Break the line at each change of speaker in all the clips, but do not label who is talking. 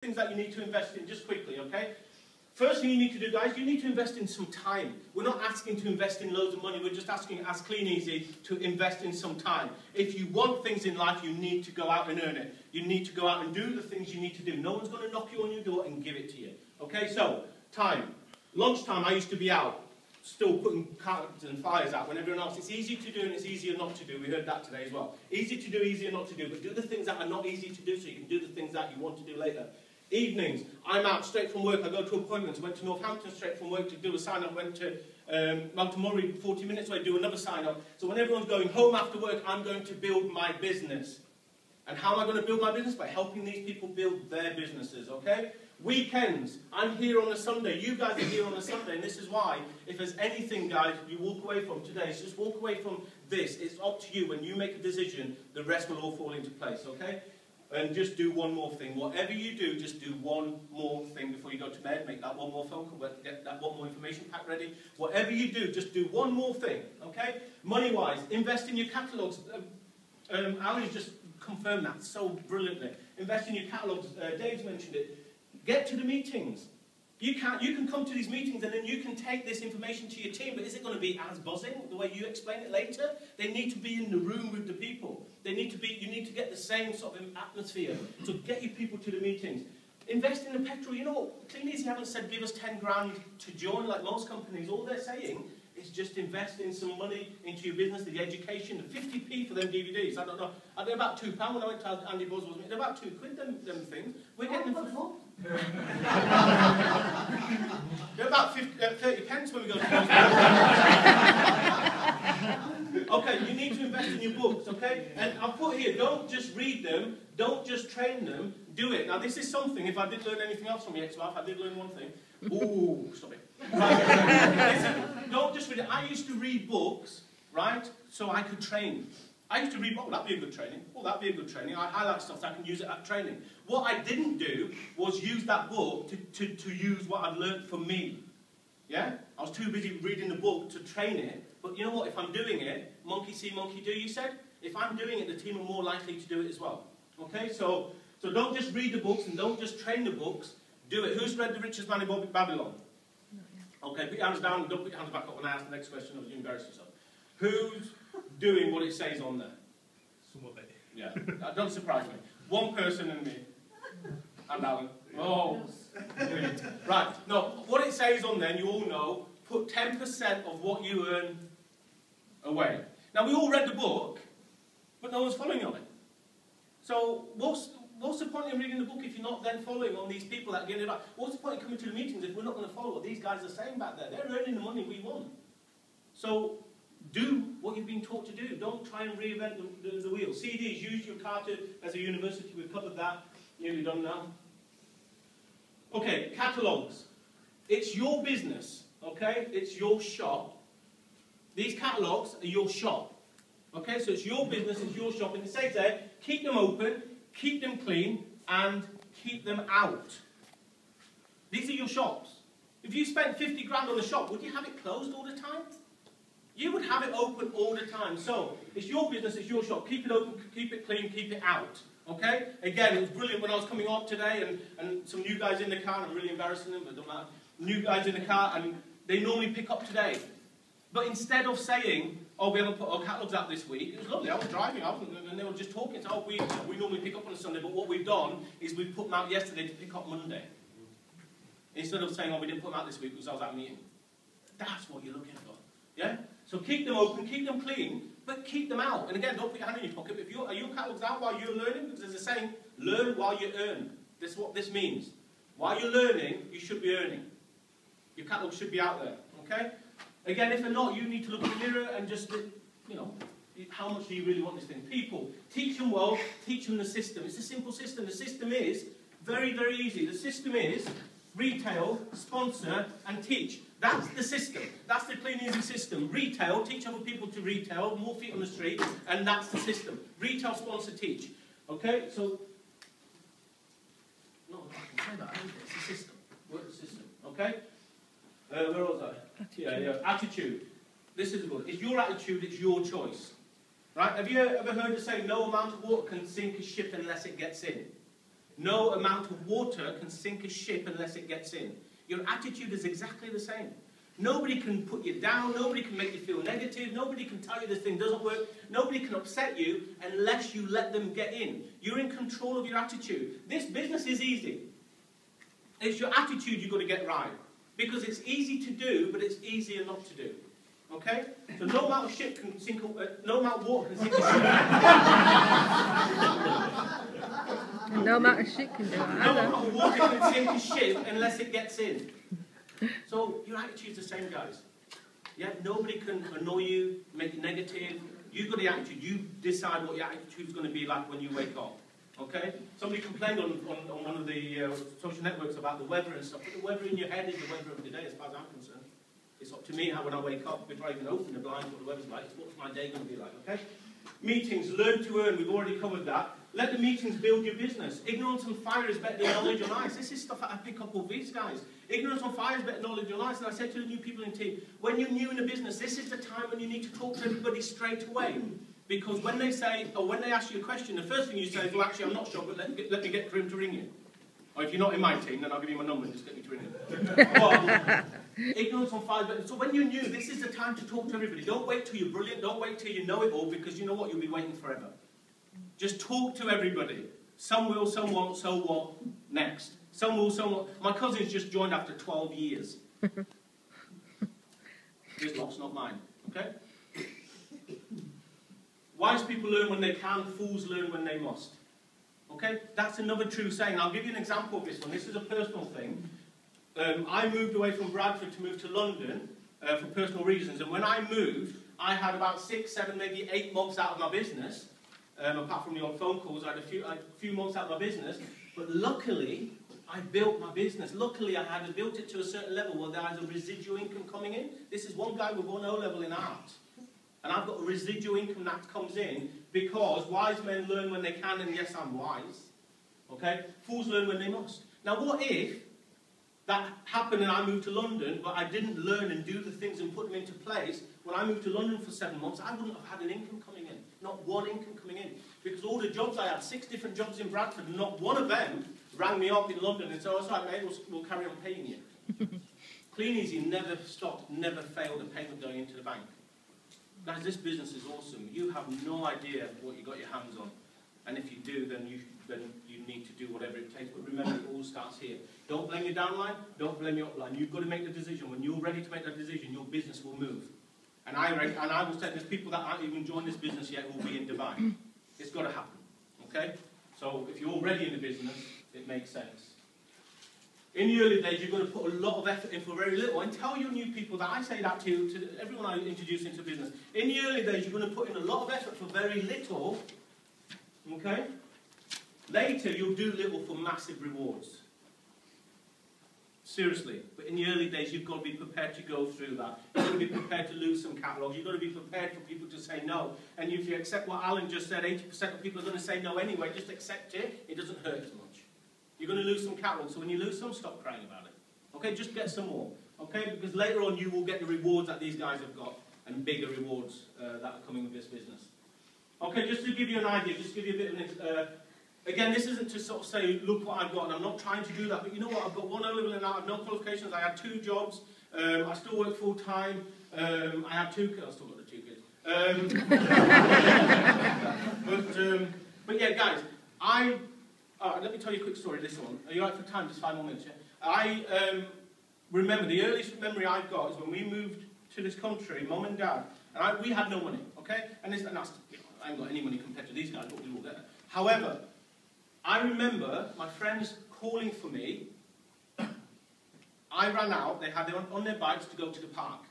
Things that you need to invest in, just quickly, okay? First thing you need to do, guys, you need to invest in some time. We're not asking to invest in loads of money, we're just asking, as Clean Easy, to invest in some time. If you want things in life, you need to go out and earn it. You need to go out and do the things you need to do. No one's going to knock you on your door and give it to you. Okay, so, time. Lunchtime, I used to be out, still putting cards and fires out when everyone else. It's easy to do and it's easier not to do. We heard that today as well. Easy to do, easier not to do. But do the things that are not easy to do so you can do the things that you want to do later. Evenings, I'm out straight from work, I go to appointments, went to Northampton straight from work to do a sign-up, went to Murray 40 minutes away, do another sign-up. So when everyone's going home after work, I'm going to build my business. And how am I going to build my business? By helping these people build their businesses, okay? Weekends, I'm here on a Sunday, you guys are here on a Sunday, and this is why, if there's anything, guys, you walk away from today, so just walk away from this. It's up to you. When you make a decision, the rest will all fall into place, okay? And just do one more thing. Whatever you do, just do one more thing before you go to bed. Make that one more phone call, get that one more information pack ready. Whatever you do, just do one more thing, okay? Money-wise, invest in your catalogues. Ali's just confirmed that so brilliantly. Invest in your catalogues. Dave's mentioned it. Get to the meetings. You can come to these meetings and then you can take this information to your team, but is it going to be as buzzing the way you explain it later? They need to be in the room with the people. You need to get the same sort of atmosphere. So get your people to the meetings. Invest in the petrol. You know what? Clean Easy haven't said give us 10 grand to join like most companies. All they're saying is just invest in some money into your business, the education, the 50p for them DVDs. I don't know. They're about £2 when I went to Andy Boswell's meeting. They're about £2 them things. We're getting them for more. They're about 30 pence when we go to those. Okay, you need to invest in your books, okay? And I'll put here, don't just read them, don't just train them, do it. Now this is something, if I did learn anything else from your ex-wife, I did learn one thing. Ooh, stop it. Right. Listen, don't just read it. I used to read books, right, so I could train. I used to read, oh, that'd be a good training. Oh, that'd be a good training. I highlight stuff so I can use it at training. What I didn't do was use that book to use what I'd learned for me. Yeah? I was too busy reading the book to train it. But you know what? If I'm doing it, monkey see, monkey do, you said? If I'm doing it, the team are more likely to do it as well. Okay? So don't just read the books and don't just train the books. Do it. Who's read The Richest Man in Babylon? Okay, put your hands down and don't put your hands back up when I ask the next question or you embarrass yourself. Who's doing what it says on there?
Some of it.
Yeah, that doesn't surprise me. One person and me. And Alan. Oh, brilliant. Right, no, what it says on there, and you all know, put 10% of what you earn away. Now, we all read the book, but no one's following on it. So, what's the point in reading the book if you're not then following on these people that are getting it back? What's the point in coming to the meetings if we're not going to follow what these guys are saying back there? They're earning the money we want. So, do what you've been taught to do. Don't try and reinvent the wheel. CDs, use your card as a university. We've covered that. Nearly done now. Okay, catalogues. It's your business, okay? It's your shop. These catalogues are your shop. Okay, so it's your business, it's your shop. And it says there, keep them open, keep them clean, and keep them out. These are your shops. If you spent 50 grand on a shop, would you have it closed all the time? You would have it open all the time. So, it's your business, it's your shop. Keep it open, keep it clean, keep it out. Okay? Again, it was brilliant when I was coming up today and some new guys in the car, and I'm really embarrassing them, but don't matter. New guys in the car, and they normally pick up today. But instead of saying, oh, we haven't put our catalogues out this week, it was lovely. I was driving, and they were just talking. So, oh, we normally pick up on a Sunday, but what we've done is we've put them out yesterday to pick up Monday. Instead of saying, oh, we didn't put them out this week because I was at a meeting. That's what you're looking for. Yeah? So keep them open, keep them clean, but keep them out. And again, don't put your hand in your pocket. If are your catalogues out while you're learning? Because there's a saying, learn while you earn. This is what this means. While you're learning, you should be earning. Your catalogue should be out there. Okay? Again, if they're not, you need to look in the mirror and just, you know, how much do you really want this thing? People, teach them well, teach them the system. It's a simple system. The system is very, very easy. The system is retail, sponsor, and teach. That's the system. That's the Clean Easy system. Retail, teach other people to retail, more feet on the street, and that's the system. Retail, sponsor, teach. Okay, so, no, I can say that, it's the system. Work the system, okay? Where was I? Yeah, attitude. This is good. It's your attitude, it's your choice. Right? Have you ever heard the saying, no amount of water can sink a ship unless it gets in? No amount of water can sink a ship unless it gets in. Your attitude is exactly the same. Nobody can put you down, nobody can make you feel negative, nobody can tell you this thing doesn't work, nobody can upset you unless you let them get in. You're in control of your attitude. This business is easy. It's your attitude you've got to get right. Because it's easy to do, but it's easier not to do. Okay? So no amount of ship can sink, no amount of water can sink a ship.
No amount of shit can do it.
No amount of water can sink a ship unless it gets in. So your attitude's the same, guys. Yeah, nobody can annoy you, make you negative. You've got the attitude. You decide what your attitude's going to be like when you wake up. Okay? Somebody complained on one of the social networks about the weather and stuff. But the weather in your head is the weather of the day, as far as I'm concerned. It's up to me how when I wake up, before I even open the blinds, what the weather's like. It's what's my day going to be like, okay? Meetings, learn to earn. We've already covered that. Let the meetings build your business. Ignorance and fire is better than knowledge or lies. This is stuff that I pick up with these guys. Ignorance and fire is better than knowledge or lies. And I said to the new people in the team, when you're new in a business, this is the time when you need to talk to everybody straight away. Because when they say, or when they ask you a question, the first thing you say is, well, actually, I'm not sure, but let me get Karim to ring you. Or if you're not in my team, then I'll give you my number and just get me to ring you. But ignorance and fire is better. So when you're new, this is the time to talk to everybody. Don't wait till you're brilliant. Don't wait till you know it all, because you know what? You'll be waiting forever. Just talk to everybody. Some will, some won't, so what? Next. Some will, some won't. My cousin's just joined after 12 years. His loss, not mine. Okay? Wise people learn when they can. Fools learn when they must. Okay? That's another true saying. I'll give you an example of this one. This is a personal thing. I moved away from Bradford to move to London for personal reasons. And when I moved, I had about 6, 7, maybe 8 months out of my business. Apart from the odd phone calls, I had a few months out of my business. But luckily, I built my business. Luckily, I had built it to a certain level where there was a residual income coming in. This is one guy with 1 O-level in art. And I've got a residual income that comes in because wise men learn when they can, and yes, I'm wise. Okay? Fools learn when they must. Now, what if that happened and I moved to London, but I didn't learn and do the things and put them into place? When I moved to London for 7 months, I wouldn't have had an income coming in. Not one income coming in. Because all the jobs I had, 6 different jobs in Bradford, and not one of them rang me up in London and said, oh, sorry, mate, we'll carry on paying you. Clean Easy never stopped, never failed a payment going into the bank. Guys, this business is awesome. You have no idea what you got your hands on. And if you do, then you need to do whatever it takes. But remember, it all starts here. Don't blame your downline. Don't blame your upline. You've got to make the decision. When you're ready to make that decision, your business will move. And I will say there's people that aren't even joined this business yet who will be in Dubai. It's got to happen. Okay? So if you're already in the business, it makes sense. In the early days, you've got to put a lot of effort in for very little. And tell your new people that. I say that to everyone I introduce into business. In the early days, you're going to put in a lot of effort for very little. Okay? Later, you'll do little for massive rewards. Seriously. But in the early days, you've got to be prepared to go through that. You've got to be prepared to lose some catalogs. You've got to be prepared for people to say no. And if you accept what Alan just said, 80% of people are going to say no anyway. Just accept it. It doesn't hurt as much. You're going to lose some catalogs. So when you lose some, stop crying about it. Okay? Just get some more. Okay? Because later on, you will get the rewards that these guys have got. And bigger rewards that are coming with this business. Okay? Just to give you an idea. Just to give you a bit of an... Again, this isn't to sort of say, look what I've got, and I'm not trying to do that, but you know what, I've got 1 O-level in art, I have no qualifications, I had 2 jobs, I still work full-time, I have 2 kids, I still got the 2 kids. But yeah, guys, let me tell you a quick story, this one. Are you all right for time? Just 5 more minutes, yeah? I remember, the earliest memory I've got is when we moved to this country, Mum and Dad, and we had no money, okay? And that's, you know, I haven't got any money compared to these guys, but we will get there. However, I remember my friends calling for me. I ran out. They had on their bikes to go to the park.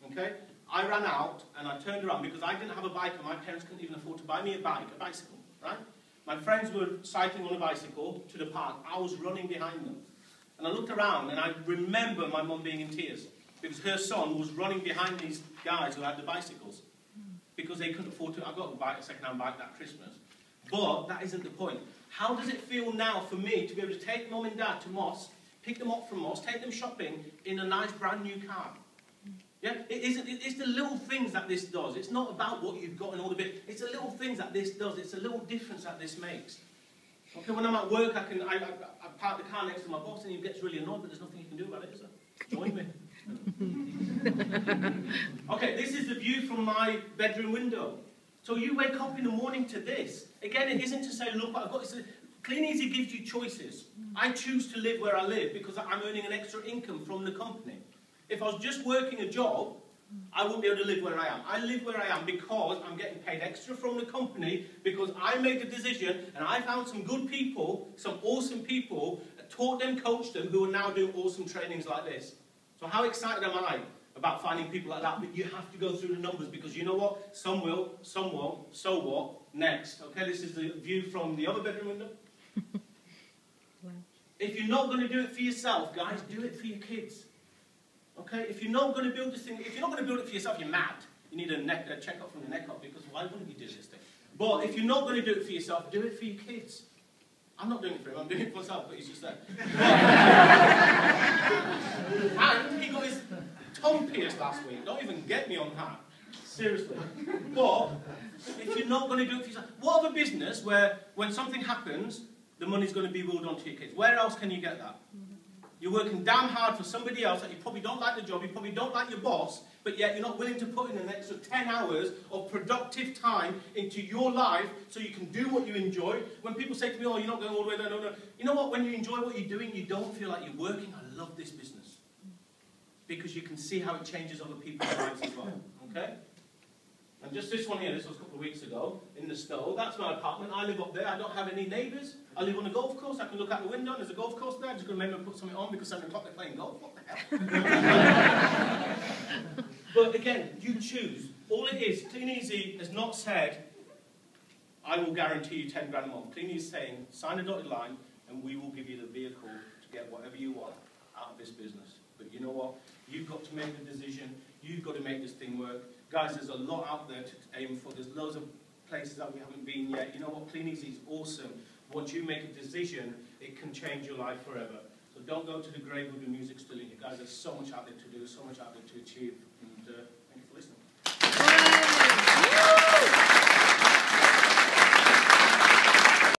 Okay? I ran out and I turned around because I didn't have a bike and my parents couldn't even afford to buy me a bicycle. Right? My friends were cycling on a bicycle to the park. I was running behind them. And I looked around and I remember my mum being in tears because her son was running behind these guys who had the bicycles because they couldn't afford to. I got a second-hand bike that Christmas. But that isn't the point. How does it feel now for me to be able to take Mum and Dad to mosque, pick them up from mosque, take them shopping in a nice brand new car? Yeah, it's the little things that this does. It's not about what you've got and all the bit. It's the little things that this does. It's a little difference that this makes. Okay, when I'm at work, I park the car next to my boss and he gets really annoyed, but there's nothing you can do about it, is there? Join me. Okay, this is the view from my bedroom window. So you wake up in the morning to this. Again, it isn't to say, look what I've got. Clean Easy gives you choices. I choose to live where I live because I'm earning an extra income from the company. If I was just working a job, I wouldn't be able to live where I am. I live where I am because I'm getting paid extra from the company, because I made a decision and I found some good people, some awesome people, taught them, coached them, who are now doing awesome trainings like this. So how excited am I about finding people like that? But you have to go through the numbers, because you know what? Some will, some won't. So what? Next. Okay, this is the view from the other bedroom window. If you're not going to do it for yourself, guys, do it for your kids. Okay? If you're not going to build this thing, if you're not going to build it for yourself, you're mad. You need a check-up from the neck up, because why wouldn't you do this thing? But if you're not going to do it for yourself, do it for your kids. I'm not doing it for him, I'm doing it for myself, but he's just there. And he got his tongue pierced last week. Don't even get me on that. Seriously. But if you're not going to do it for yourself, what other business where when something happens, the money's going to be willed onto your kids? Where else can you get that? You're working damn hard for somebody else that you probably don't like the job, you probably don't like your boss, but yet you're not willing to put in an extra 10 hours of productive time into your life so you can do what you enjoy. When people say to me, oh, you're not going all the way there, no. You know what? When you enjoy what you're doing, you don't feel like you're working. I love this business. Because you can see how it changes other people's lives as well. Okay? And just this one here, this was a couple of weeks ago, in the snow. That's my apartment. I live up there. I don't have any neighbours. I live on a golf course. I can look out the window. There's a golf course there. I'm just going to maybe put something on because 7 o'clock they're playing golf. What the hell? But again, you choose. All it is, Clean Easy has not said, I will guarantee you 10 grand a month. Clean Easy is saying, sign a dotted line and we will give you the vehicle to get whatever you want out of this business. But you know what? You've got to make the decision. You've got to make this thing work. Guys, there's a lot out there to aim for. There's loads of places that we haven't been yet. You know what? Clean Easy is awesome. Once you make a decision, it can change your life forever. So don't go to the grave with the music still in you. Guys, there's so much out there to do, so much out there to achieve.